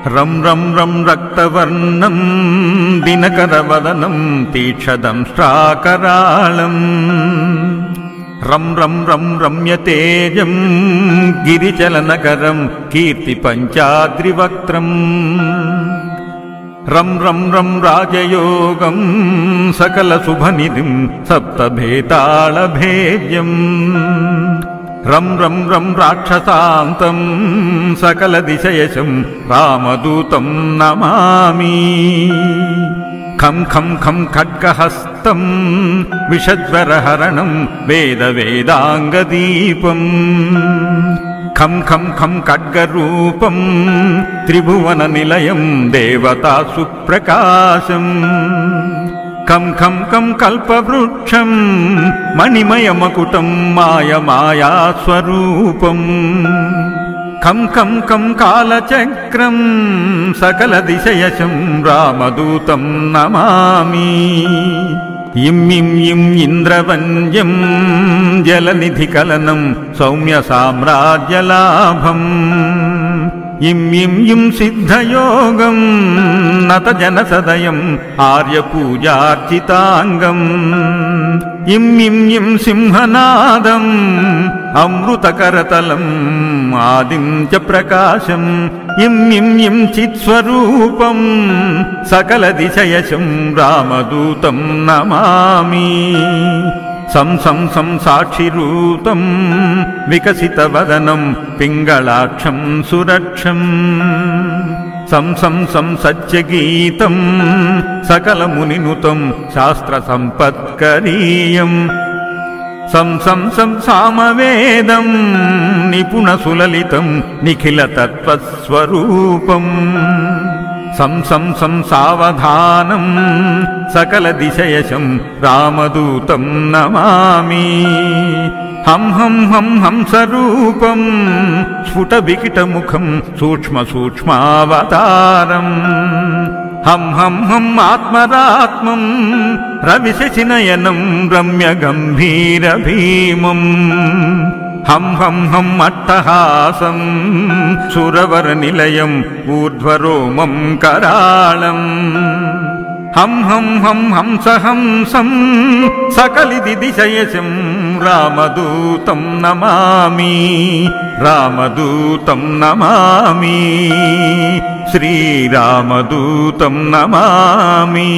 रं रं रं रक्तवर्णं दिनकरवदनं तीक्ष्णदंष्ट्राकराळम् रं रं रं रम्यतेजं गिरिचलनकरं कीर्तिपञ्चाद्रिवक्त्रम् रं रं रं राजयोगं सकलशुभनिधिं सप्तभेतालभेद्यम् रं रं रं राक्षसान्तं सकलदिशयशं रामदूतं नमामि खं खं खं खड्गहस्तं विषज्वरहरणं वेदवेदाङ्गदीपम् खं खं खं खड्गरूपं त्रिभुवननिलयं देवतासुप्रकाशम् खं खं खं कल्पवृक्षं मणिमयमकुटं मायास्वरूपम् खं खं खं कालचक्रं सकलदिशयशं रामदूतं नमामि इं इं इं इन्द्रवन्द्यं जलनिधिकलनं सौम्यसाम्राज्यलाभम् इं इं इं सिद्धयोगं नतजनसदयम् आर्यपूजार्चिताङ्गम् इं इं इं सिंहनादम् अमृतकरतलम् आदिं च प्रकाशम् इं इं इं चित्स्वरूपं सकलदिशयशं रामदूतं नमामि सं सं सं साक्षिरूतं विकसितवदनं पिङ्गलाक्षं सुरक्षम् सं सं सं सत्यगीतं सकलमुनिनुतं शास्त्रसम्पत्करीयम् सं सं सं सामवेदं निपुणसुललितं निखिलतत्त्वस्वरूपम् सं सं सं सावधानं सकलदिशयशं रामदूतं नमामि हं हं हं हंसरूपं स्फुटविकटमुखं सूक्ष्मसूक्ष्मावतारम् हं हं हं आत्मरात्मं रविशशिनयनं रम्यगम्भीरभीमम् हं हं हं अट्टहासं सुरवरनिलयम् ऊर्ध्वरोमं कराळम् हं हं हं हंसहंसं सकलिदिशयशं रामदूतं नमामि रामदूतं नमामि श्रीरामदूतं नमामि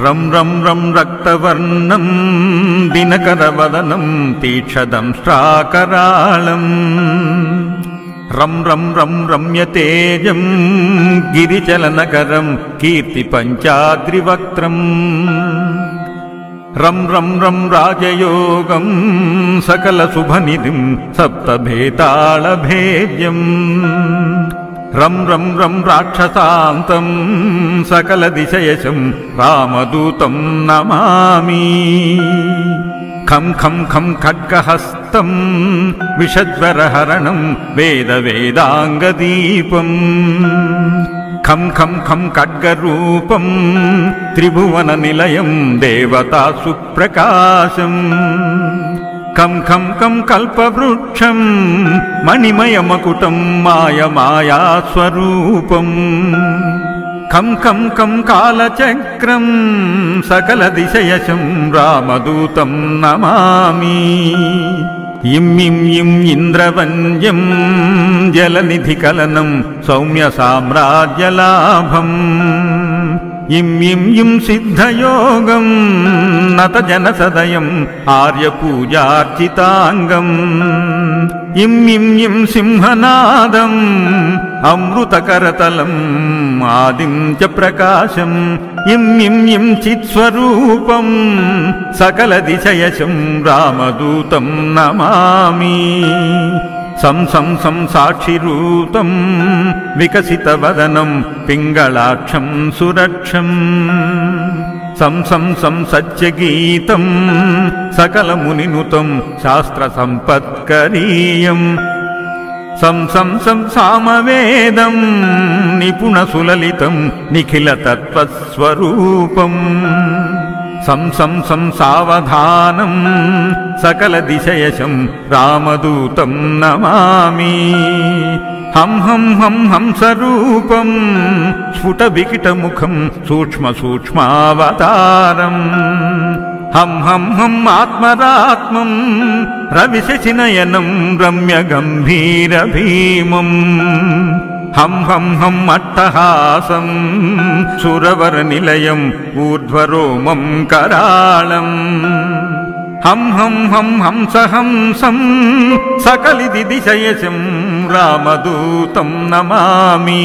रं रं रं रक्तवर्णं दिनकरवदनं तीक्ष्णदंष्ट्राकराळम् रं रं रं रम्यतेजं गिरिचलनकरं कीर्तिपञ्चाद्रिवक्त्रम् रं रं रं राजयोगं सकलशुभनिधिं सप्तभेतालभेद्यम् रं रं रं राक्षसान्तं सकलदिशयशं रामदूतं नमामि खं खं खं खड्गहस्तं विषज्वरहरणं वेदवेदाङ्गदीपम् खं खं खं खड्गरूपं त्रिभुवननिलयं देवतासुप्रकाशम् खं खं खं कल्पवृक्षं मणिमयमकुटं मायास्वरूपम् खं खं खं कालचक्रं सकलदिशयशं रामदूतं नमामि इं इं इं इन्द्रवन्द्यं जलनिधिकलनं सौम्यसाम्राज्यलाभम् इं इं इं सिद्धयोगं नतजनसदयम् आर्यपूजार्चिताङ्गम् इं इं इं सिंहनादम् अमृतकरतलम् आदिं च प्रकाशम् इं इं इं चित्स्वरूपं सकलदिशयशं रामदूतं नमामि सं सं सं साक्षिरूतं विकसितवदनं पिङ्गलाक्षं सुरक्षम् सं सं सं सत्यगीतं सकलमुनिनुतं शास्त्रसम्पत्करीयम् सं सं सं सामवेदं निपुणसुललितं निखिलतत्त्वस्वरूपम् సం సావధానం సకల దిశయశం రామదూతం నమామి హం హం హం హంసరూపం స్ఫుట వికటముఖం సూక్ష్మ సూక్ష్మావతారం హం హం హం ఆత్మరాత్మం రవిశశినయనం రమ్య గంభీర భీమం హం హం హం అట్టహాసం సురవర నిలయం ఊర్ధ్వరోమం కరాళం హం హం హం హంసహంసం సకలిది దిశయశం రామదూతం నమామి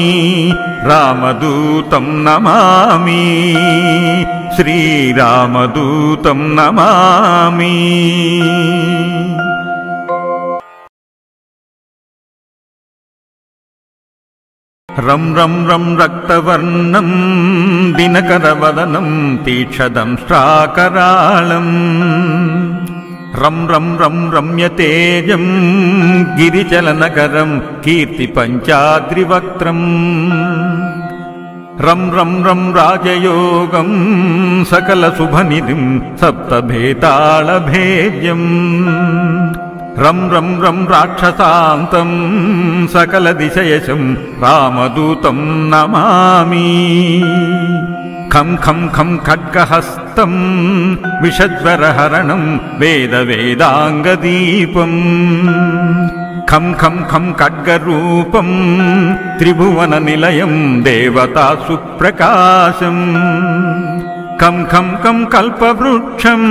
రామదూతం నమామి శ్రీరామదూతం నమామి రం రం రం రక్తవర్ణం దినకరవదనం తీక్షదంష్ట్రాకరాళం రం రం రం రమ్యతేజం గిరిచలనకరం కీర్తి పంచాద్రివక్త్రం రం రం రం రాజయోగం సకల శుభనిధిం సప్తభేతాళభేద్యం రం రం రం రాక్షసాంతం సకల దిశయశం రామదూతం నమామి ఖం ఖం ఖం ఖడ్గహస్తం విషజ్వరహరణం వేద వేదాంగదీపం ఖం ఖం ఖం ఖడ్గరూపం త్రిభువన నిలయం దేవతా సుప్రకాశం కం కం కం కల్పవృక్షం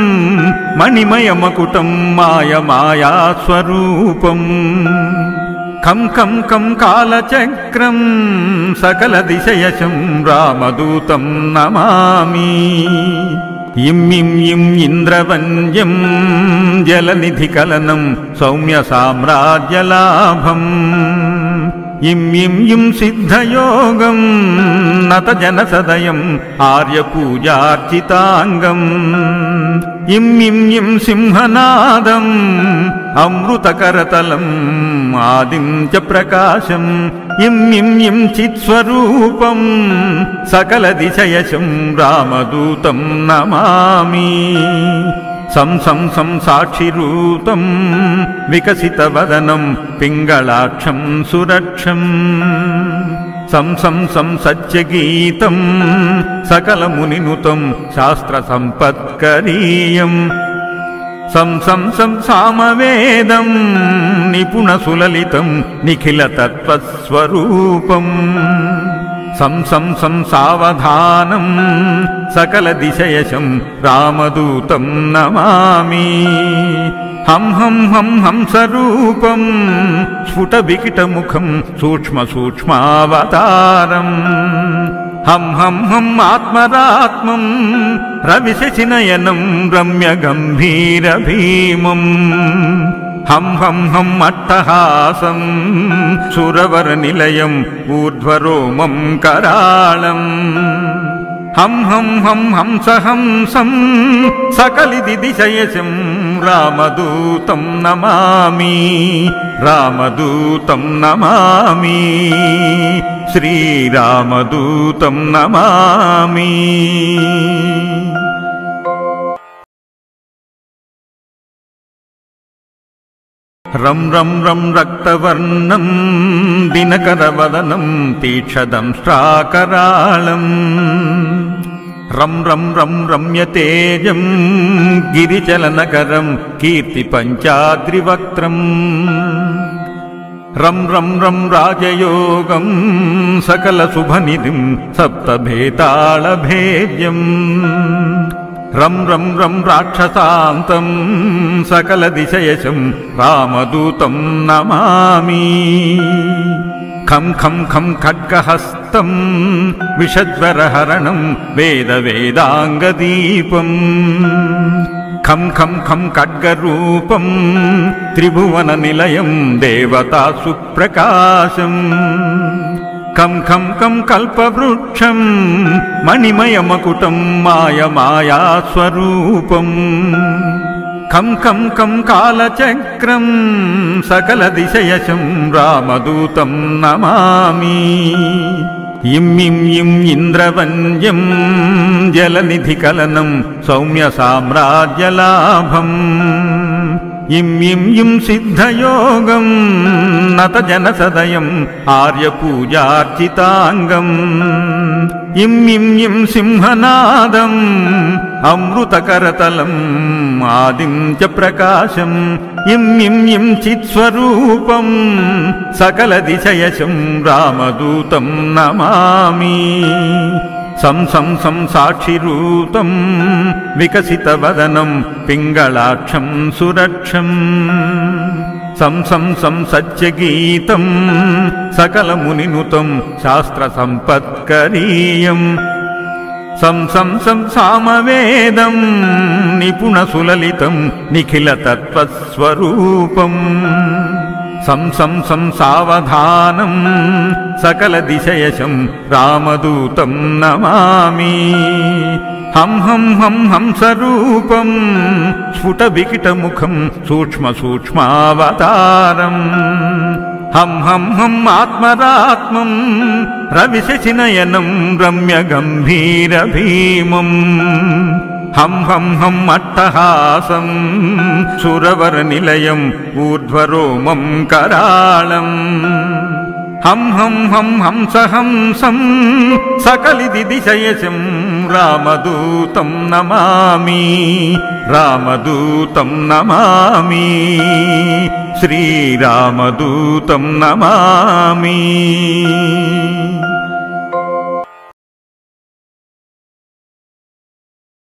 మణిమయమకుటం మాయమాయాస్వరూపం కం కం కం కాలచక్రం సకల దిశయశం రామదూతం నమామి ఇం ఇం ఇం ఇంద్రవంద్యం జలనిధికలనం సౌమ్య సామ్రాజ్యలాభం ఇం ఇం ఇం సిద్ధయోగం నత జనసదయం ఆర్యపూజార్చితాంగం ఇం ఇం ఇం సింహనాదం అమృతకరతలం ఆదిం చ ప్రకాశం ఇం ఇం ఇం చిత్స్వరూపం సకల దిశయశం రామదూతం నమామి సం సం సం సాక్షిరూతం వికసితవదనం పింగళాక్షం సురక్షం సం సం సం సత్యగీతం సకలమునినుతం శాస్త్రసంపత్కరీయం సం సం సం సామవేదం నిపుణసులలితం నిఖిలతత్వస్వరూపం సం సం సం సావధానం సకల దిశయశం రామదూతం నమామి హం హం హం హంసరూపం స్ఫుట వికటముఖం సూక్ష్మ సూక్ష్మావతారం హం హం హం ఆత్మరాత్మం రవిశశినయనం రమ్య గంభీర భీమం హం హం హం అట్టహాసం సురవర నిలయం ఊర్ధ్వరోమం కరాళం హం హం హం హంసహంసం సకలిది దిశయశం రామదూతం నమామి రామదూతం నమామి శ్రీరామదూతం నమామి రం రం రం రక్తవర్ణం దినకరవదనం తీక్షదంష్ట్రాకరాళం రం రం రం రమ్యతేజం గిరిచలనకరం కీర్తి పంచాద్రివక్త్రం రం రం రం రాజయోగం సకల శుభనిధిం సప్తభేతాళభేద్యం రం రం రం రాక్షసాంతం సకల దిశయశం రామదూతం నమామి ఖం ఖం ఖం ఖడ్గహస్తం విషజ్వరహరణం వేద వేదాంగదీపం ఖం ఖం ఖం ఖడ్గరూపం త్రిభువన నిలయం దేవతా సుప్రకాశం కం కం కం కల్పవృక్షం మణిమయమకుటం మాయమాయాస్వరూపం కం కం కం కాలచక్రం సకల దిశయశం రామదూతం నమామి इं इं इं इन्द्रवन्द्यं जलनिधिकलनं सौम्यसाम्राज्यलाभम् इं इं इं सिद्धयोगं नतजनसदयम् आर्यपूजार्चिताङ्गम् इं इं इं सिंहनादम् अमृतकरतलम् आदिं च प्रकाशम् इं इं इं चित्स्वरूपम् सकलदिशयशं रामदूतं नमामि सं सं सं साक्षिरूतं विकसितवदनं पिङ्गलाक्षं सुरक्षम् सं सं सं सत्यगीतं सकलमुनिनुतं शास्त्रसम्पत्करीयम् सं सं सं सामवेदं निपुणसुललितं निखिलतत्त्वस्वरूपम् सं सं सं सावधानं सकलदिशयशं रामदूतं नमामि हं हं हं हंसरूपं स्फुटविकटमुखं सूक्ष्मसूक्ष्मावतारम् हं हं हं आत्मरात्मं रविशशिनयनं रम्यगम्भीरभीमम् हं हं हं अट्टहासं सुरवरनिलयम् ऊर्ध्वरोमं कराळम् हं हं हं हंसहंसं सकलिदिशयशं रामदूतं नमामि रामदूतं नमामि श्रीरामदूतं नमामि।